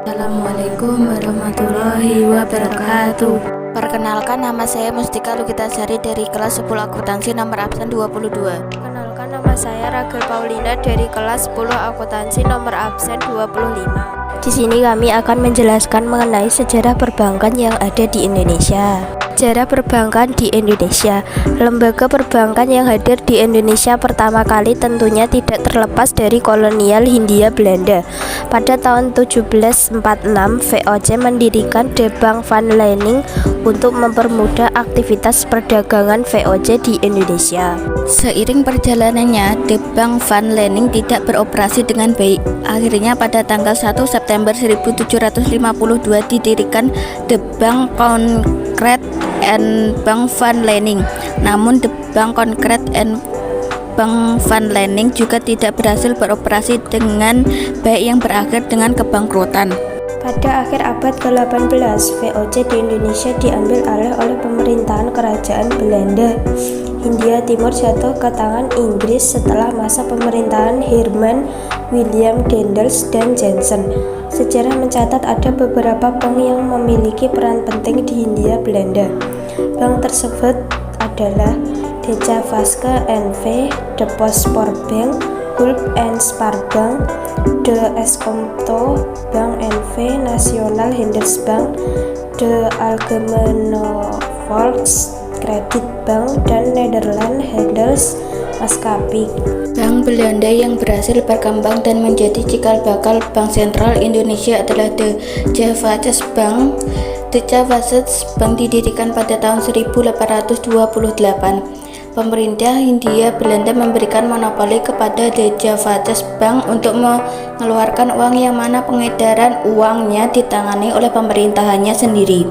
Assalamualaikum warahmatullahi wabarakatuh. Perkenalkan, nama saya Mustika Lugitasari dari kelas 10 akuntansi nomor absen 22. Perkenalkan, nama saya Ragil Paulina dari kelas 10 akuntansi nomor absen 25. Di sini kami akan menjelaskan mengenai sejarah perbankan yang ada di Indonesia. Sejarah perbankan di Indonesia. Lembaga perbankan yang hadir di Indonesia pertama kali tentunya tidak terlepas dari kolonial Hindia Belanda. Pada tahun 1746, VOC mendirikan De Bank van Lening untuk mempermudah aktivitas perdagangan VOC di Indonesia. Seiring perjalanannya, De Bank van Lening tidak beroperasi dengan baik. Akhirnya pada tanggal 1 September 1752 didirikan De Bank Concrete and Bank van Lening. Namun De Bank Concrete and Bank van Lening juga tidak berhasil beroperasi dengan baik yang berakhir dengan kebangkrutan. Pada akhir abad ke-18, VOC di Indonesia diambil alih oleh pemerintahan Kerajaan Belanda. Hindia Timur jatuh ke tangan Inggris setelah masa pemerintahan Herman William Daendels dan Jansen. Sejarah mencatat ada beberapa bank yang memiliki peran penting di Hindia Belanda. Bank tersebut adalah Dijavasche N.V., De Postpoortbank, Hulp en Spaarbank, De Escomto Bank N.V., National Handelsbank, De Algemene Volkskredietbank, dan Nederland Handels Maatschappiij. Bank Belanda yang berhasil berkembang dan menjadi cikal bakal Bank Sentral Indonesia adalah De Javasche Bank. De Javasche Bank didirikan pada tahun 1828. Pemerintah Hindia Belanda memberikan monopoli kepada De Javasche Bank untuk mengeluarkan uang yang mana pengedaran uangnya ditangani oleh pemerintahannya sendiri.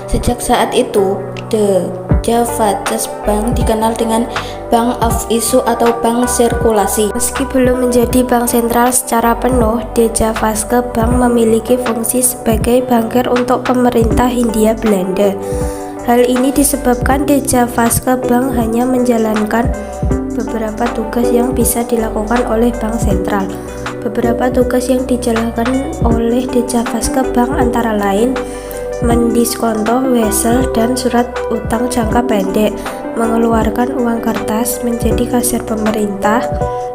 Sejak saat itu, De Javasche Bank dikenal dengan Bank of Issue atau bank sirkulasi. Meski belum menjadi bank sentral secara penuh, De Javasche Bank memiliki fungsi sebagai bankir untuk pemerintah Hindia Belanda. Hal ini disebabkan De Javasche Bank hanya menjalankan beberapa tugas yang bisa dilakukan oleh bank sentral. Beberapa tugas yang dijalankan oleh De Javasche Bank antara lain mendiskonto wesel dan surat utang jangka pendek, mengeluarkan uang kertas, menjadi kasir pemerintah,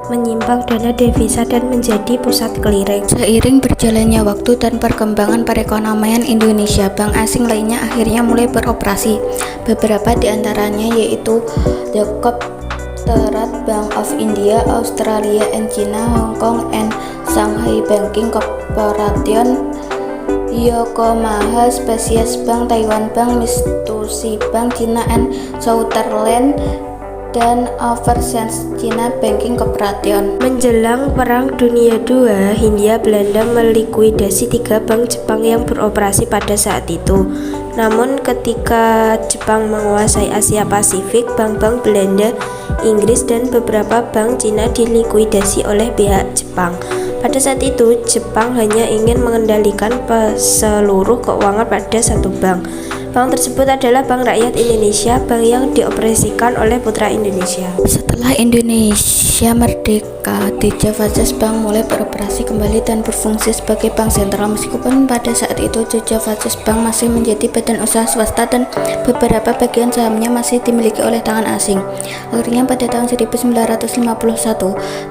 menyimpang dana devisa, dan menjadi pusat clearing. Seiring berjalannya waktu dan perkembangan perekonomian Indonesia, bank asing lainnya akhirnya mulai beroperasi. Beberapa di antaranya yaitu The Commonwealth Bank of India, Australia and China, Hong Kong and Shanghai Banking Corporation, Yokohama Species Bank, Taiwan Bank, Mitsubishi Bank, China and Southern dan Overseas China Banking Corporation. Menjelang Perang Dunia II, Hindia Belanda melikuidasi 3 bank Jepang yang beroperasi pada saat itu. Namun ketika Jepang menguasai Asia Pasifik, bank-bank Belanda, Inggris, dan beberapa bank Cina dilikuidasi oleh pihak Jepang. Pada saat itu, Jepang hanya ingin mengendalikan seluruh keuangan pada satu bank. Bank tersebut adalah Bank Rakyat Indonesia, bank yang dioperasikan oleh Putra Indonesia. Setelah Indonesia merdeka, De Javasche Bank mulai beroperasi kembali dan berfungsi sebagai bank sentral. Meskipun pada saat itu De Javasche Bank masih menjadi badan usaha swasta dan beberapa bagian sahamnya masih dimiliki oleh tangan asing. Akhirnya pada tahun 1951,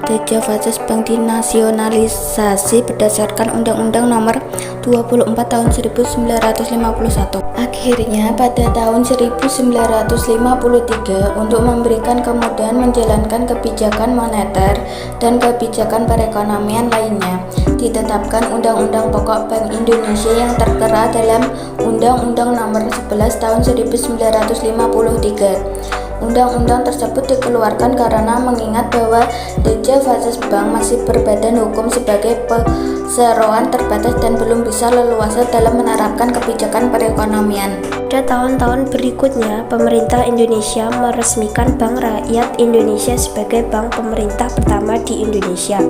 De Javasche Bank dinasionalisasi berdasarkan Undang-Undang Nomor 24 Tahun 1951. Akhirnya pada tahun 1953, untuk memberikan kemudahan menjalankan kebijakan moneter dan kebijakan perekonomian lainnya, ditetapkan Undang-Undang Pokok Bank Indonesia yang tertera dalam Undang-Undang Nomor 11 Tahun 1953. Undang-undang tersebut dikeluarkan karena mengingat bahwa De Javasche Bank masih berbadan hukum sebagai perseroan terbatas dan belum bisa leluasa dalam menerapkan kebijakan perekonomian. Pada tahun-tahun berikutnya, pemerintah Indonesia meresmikan Bank Rakyat Indonesia sebagai bank pemerintah pertama di Indonesia.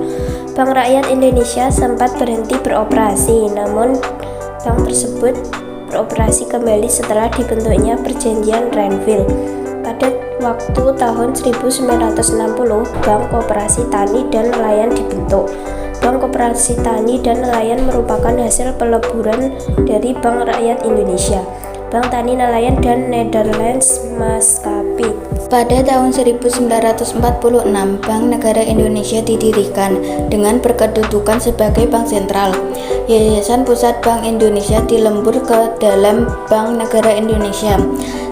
Bank Rakyat Indonesia sempat berhenti beroperasi, namun bank tersebut beroperasi kembali setelah dibentuknya Perjanjian Renville. Pada waktu tahun 1960, Bank Koperasi Tani dan Nelayan dibentuk. Bank Koperasi Tani dan Nelayan merupakan hasil peleburan dari Bank Rakyat Indonesia, Bank Tani Nelayan dan Netherlands Maskapit. Pada tahun 1946, Bank Negara Indonesia didirikan dengan berkedudukan sebagai bank sentral. Yayasan Pusat Bank Indonesia dilembur ke dalam Bank Negara Indonesia.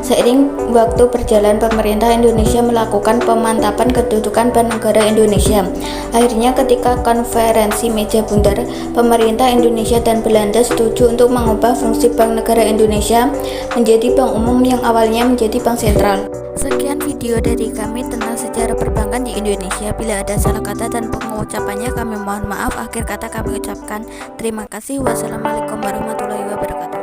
Seiring waktu berjalan, pemerintah Indonesia melakukan pemantapan kedudukan Bank Negara Indonesia. Akhirnya ketika konferensi meja bundar, pemerintah Indonesia dan Belanda setuju untuk mengubah fungsi Bank Negara Indonesia menjadi bank umum yang awalnya menjadi bank sentral. Sekian video dari kami tentang sejarah perbankan di Indonesia. Bila ada salah kata dan pengucapannya kami mohon maaf. Akhir kata kami ucapkan terima kasih. Wassalamualaikum warahmatullahi wabarakatuh.